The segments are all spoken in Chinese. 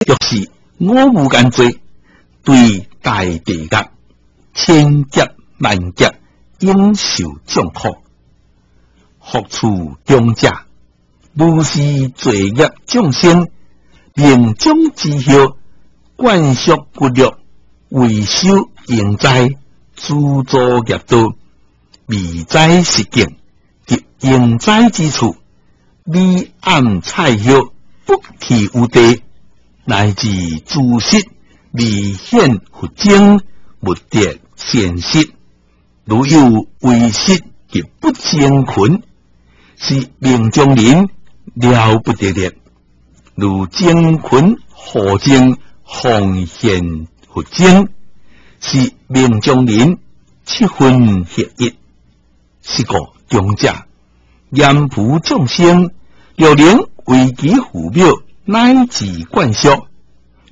若是我无间罪，对大地狱千劫万劫，应受重苦。福处中者，无视罪业众生，命中之后，灌输骨肉，为修营灾，诸作业道，未灾实境，及营灾之处，未暗菜叶，不其无地，乃至诸实，未显佛经，不得现实。如有为实及不正群，是命中人了不得的。如正群何正奉献佛经，是命中人七分合一。是个中者，严普众生，有灵为其父母，乃至灌输，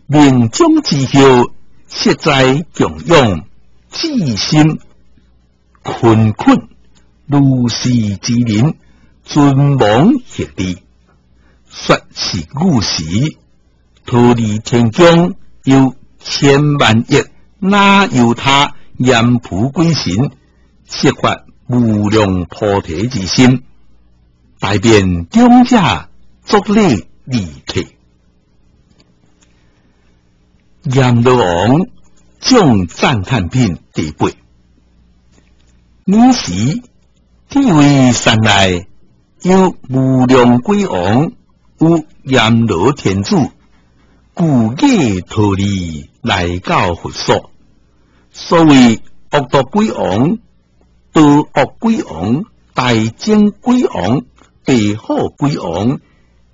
命中之后，实在供养，至心困困，如是之人，尊王合理，说是故事，脱离天宫，有千万亿，哪有他严普归神，设法无量菩提之心，大辩中者作礼离体。阎罗王众赞叹品第八。尔时，地位山内有无量鬼王，有阎罗天主，故业脱离来到佛所。所谓恶道鬼王、道恶鬼王、大正鬼王、地好鬼王、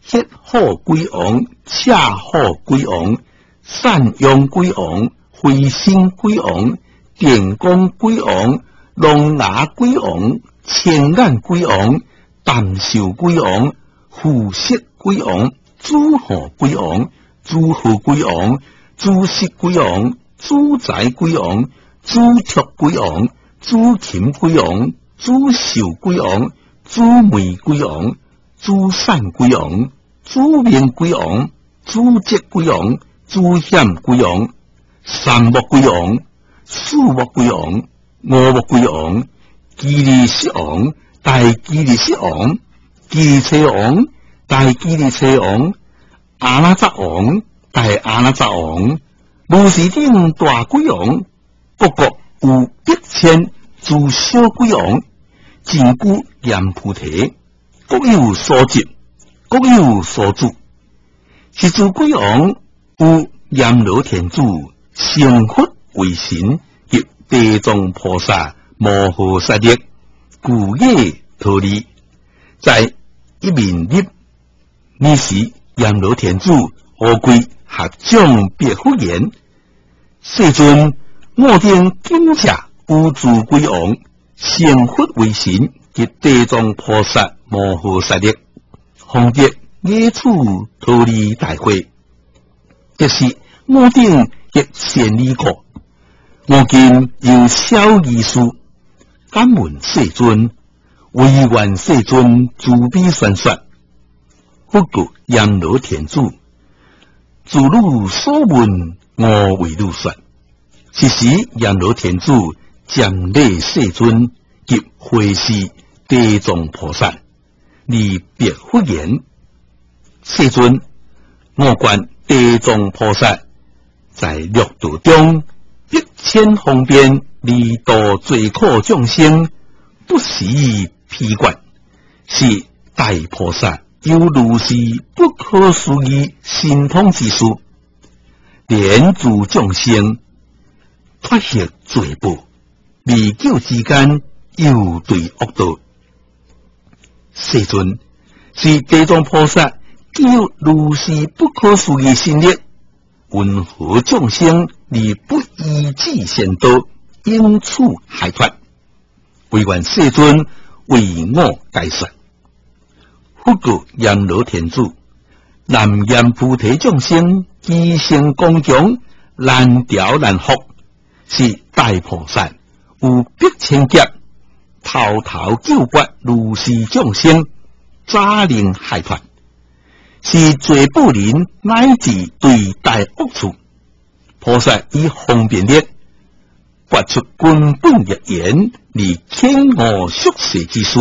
邪好鬼王、恰好鬼王、善用鬼王、灰心鬼王、电光鬼王、龙牙鬼王、千眼鬼王、淡寿鬼王、虎色鬼王、诸河鬼王、诸河鬼王、诸色鬼王、诸财鬼王、诸畜鬼王、诸禽鬼王、诸兽鬼王、诸美鬼王、诸善鬼王、诸命鬼王、诸节鬼王、诸险鬼王、三目鬼王、四目鬼王、五目鬼王、基利色王、大基利色王、基利车王、大基利车王、阿那扎王、大阿那扎王、如是等大鬼王，各国有1000诸小鬼王，尽具阎菩提，各有所执，各有所住。是诸鬼王有阎罗天主成佛为神，及地藏菩萨摩诃萨力，故业脱离。在一面立，你是阎罗天主何贵合掌别佛言：世尊，我等今者有诸鬼王成佛为神，及地藏菩萨摩诃萨力，方得野处脱离大会。这是我等亦先理过。我今有小意思，敢问世尊，唯愿世尊慈悲宣说。不过阎罗天主，自汝所问，我为汝说。是时阎罗天主瞻礼世尊，及会示地藏菩萨，离别佛言：世尊，我观地藏菩萨在六道中1000方便，离度罪苦众生，不时披冠，是大菩萨有如是不可思议神通之事，连诸众生脱脱罪报，未久之间又对恶道。世尊，是地藏菩萨具有如是不可思议神力，云何众生而不依止善道，因此害脱？唯愿世尊为我解说。不过阎罗天主，南阎菩提众生机性刚强，难调难服，是大菩萨有百千劫，滔滔救拔如是众生，早令害脱。是罪不仁乃至对待恶处。菩萨以方便力发出根本一言，而遣我宿世之事，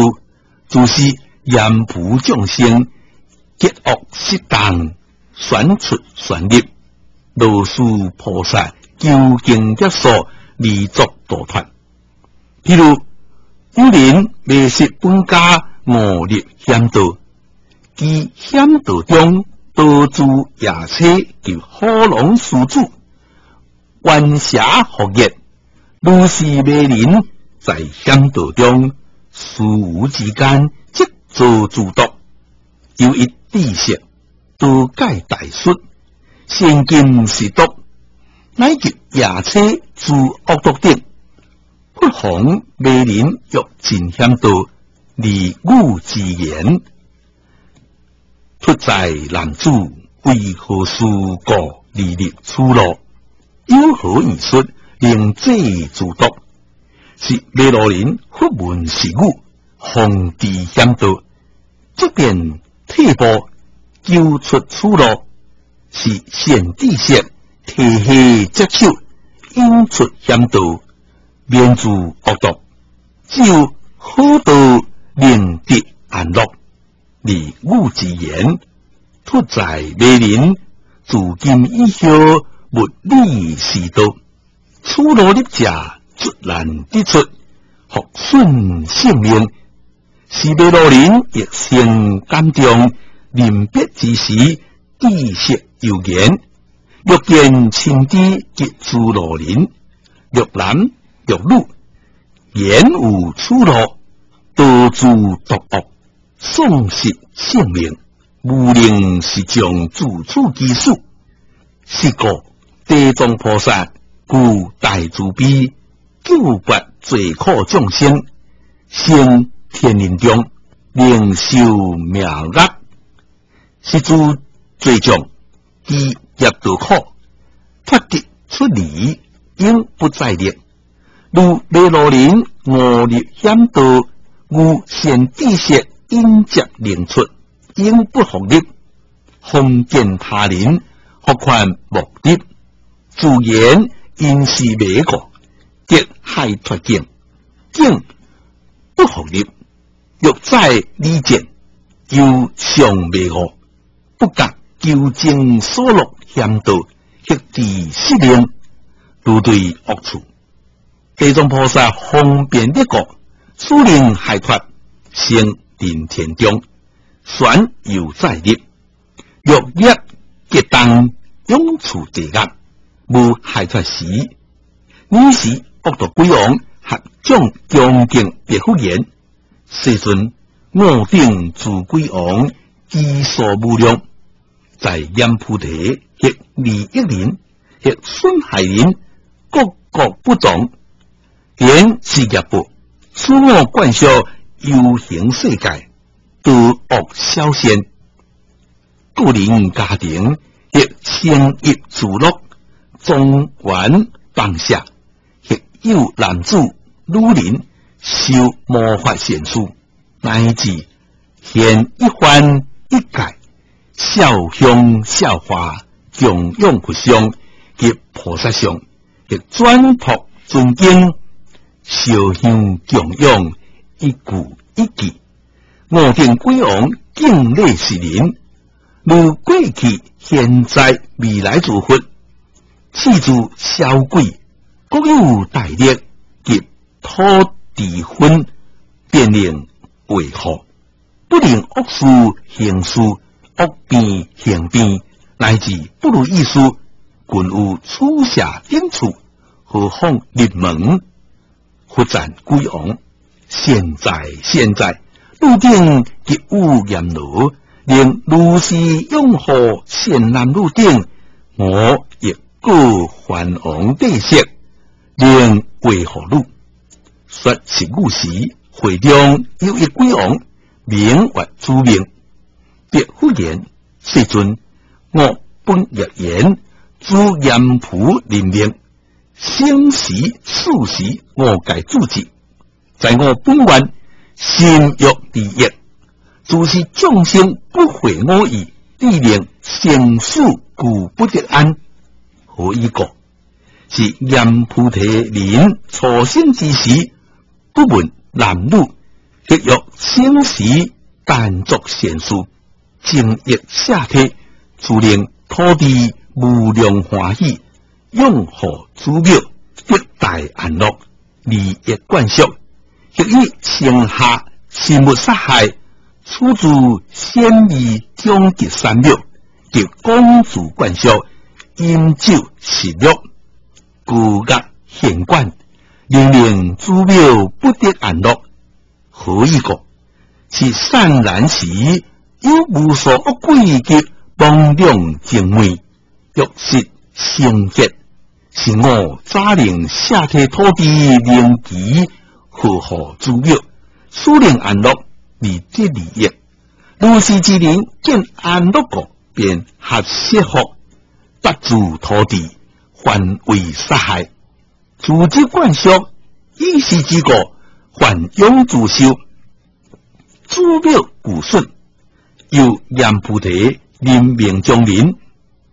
就是严普众生，结恶适当，选出选入，罗树菩萨究竟接受而作度脱。譬如有人迷失本家，误入险道，其险道中多助夜车及火龙施主，冤邪合业，如是迷人在险道中，殊无之间即做诸毒，有一知识多解大术，现今是毒，乃及夜车诸恶毒等，不妨迷人欲进险道，离吾之言。出在男子为何事故离入出路？有何艺术令这诸毒？是迷路人忽闻是语，方知险道，即便退步救出出路，是现知识提起接手，引出险道，免除恶毒，只有好道令得安乐。离吾之言，出在迷人，自今以后物理是道，出路入者卒难得出，复顺性命。是迷路人亦先感重，临别之时，知识有言，欲见亲知及诸路人，若男若女，言有出路，多诸毒恶，丧失性命，无令是将自处之事。是故地藏菩萨故大慈悲，救拔罪苦众生，生天人中，令受命厄，是诸罪障，其业道苦，脱得出离，应不再列。如迷路人误入险道，吾先知识应接令出，应不复入，封见他人，何况目的？自言因是迷过，结害脱境，境不复入，欲再理见，又尚迷误，不觉究竟所落险道，迄地失灵，如对恶处。地藏菩萨方便力果，使令害脱，生定田中，选又再入，欲业结当，永处地恶，无害脱时，你时恶毒鬼王合众恭敬别忽言，世尊我定诸鬼王基数无量，在阎菩提亦利益人，亦损害人，各各不同，言是业报，使我观修有形世界，都恶消现。个人家庭亦生业自乐，中原放下，亦有男子女人受魔法现术，乃至现一番一界，孝乡孝化，供养佛像及菩萨像，亦转托尊敬，烧香供养，一句一句，我定鬼王敬礼是人，如过去现在未来诸佛，赐诸小鬼各有大力及土地分，便令维护，不令恶事行事，恶变行变，乃至不如意事，均有处下定处，何况入门？忽赞鬼王，现在入定及有严罗，令如是拥护善男入定，我亦各还王地色，令为何路？说是古时会中有一鬼王，名为朱明，别忽言世尊，我本日言诸阎仆临命，生时死时我该主持，在我本愿心欲利益，就是众生不会我意，必令生死固不得安。何以故？是阎菩提临初生之时，不问男女，亦欲生死但作善事，精益下体，自令土地无量欢喜，永护祖庙，得大安乐，利益灌输，亦以生下心物杀害，处自先义终极三庙，及公主灌输，饮酒食乐，故恶显观，令祖庙不得安乐。何以故？是善然时，有无数恶鬼及帮量精微，欲是成劫，是我早令下体土地灵机呵护祖庙，使令安乐而得利益。如是之人见安乐国，便合适福，不住土地，还为杀害，自之灌输，以是之果，还永自修。祖庙古顺，由阎菩提临命中人，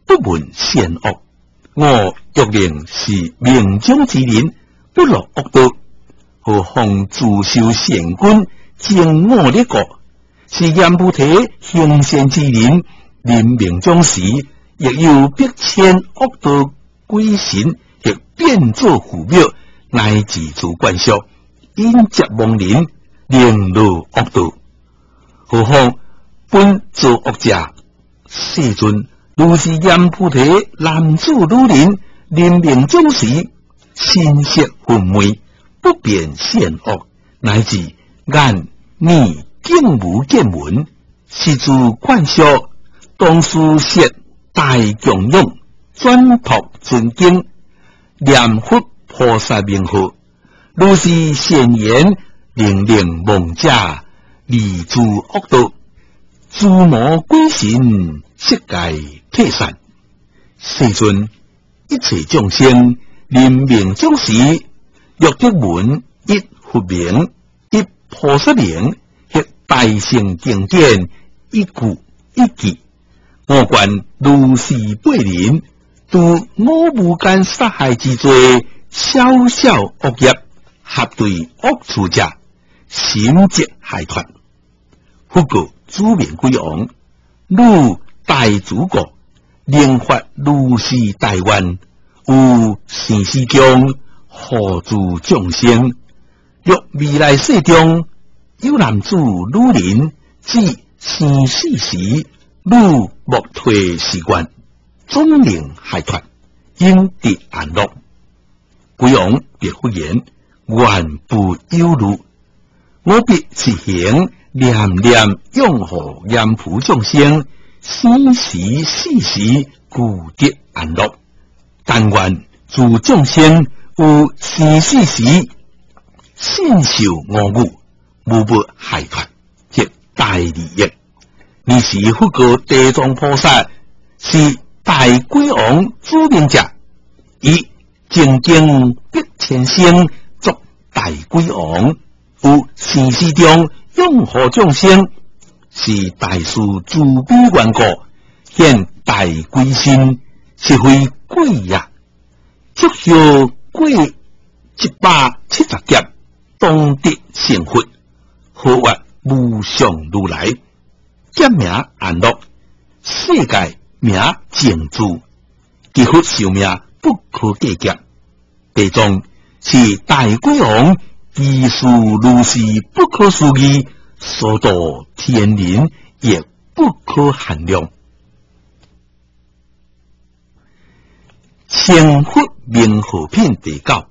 不闻善恶。我欲令是命中之人，不落恶道，何况自修善根，正我列国。是阎菩提行善之人，临命中时，亦有逼迁恶道鬼神，亦变作虎庙，乃至自灌输，因接亡人，令入恶道。何况本作恶者，世尊如是阎菩提男子女人，临命终时，心色昏昧，不辨善恶，乃至眼耳竟无见闻，是自灌输，当书写大供养，转托尊敬，念佛菩萨名号，如是善言，令亡者离诸恶道，诸魔鬼神悉皆退散。世尊，一切众生临命终时，欲得闻一佛名，一菩萨名，亦大乘经典，一句一句。我观如是八人，度我无间杀害之罪，小小恶业，合对恶处者，心即害脱。复告主命鬼王，汝大主国，令发如是大愿，有善事中护助众生。若未来世中有男子女人，至生死时，汝莫退是愿，总令害脱，应得安乐。鬼王别复言，愿不忧虑，我必是行念念拥护阎浮众生，生时死时故得安乐。但愿诸众生有生死时，信受我语，无不害脱，即大利益。你是复告地藏菩萨，是大鬼王主命者，以精进必前生作大鬼王，有生死中拥护众生，是大事自悲缘故，现大鬼身，是非鬼也。即修过170劫，当得成佛，何谓无上如来？劫名安乐，世界名净土，几乎寿命不可计劫。地藏是大鬼王，技术如是不可思议，所度天人也不可限量。成佛名号品第9。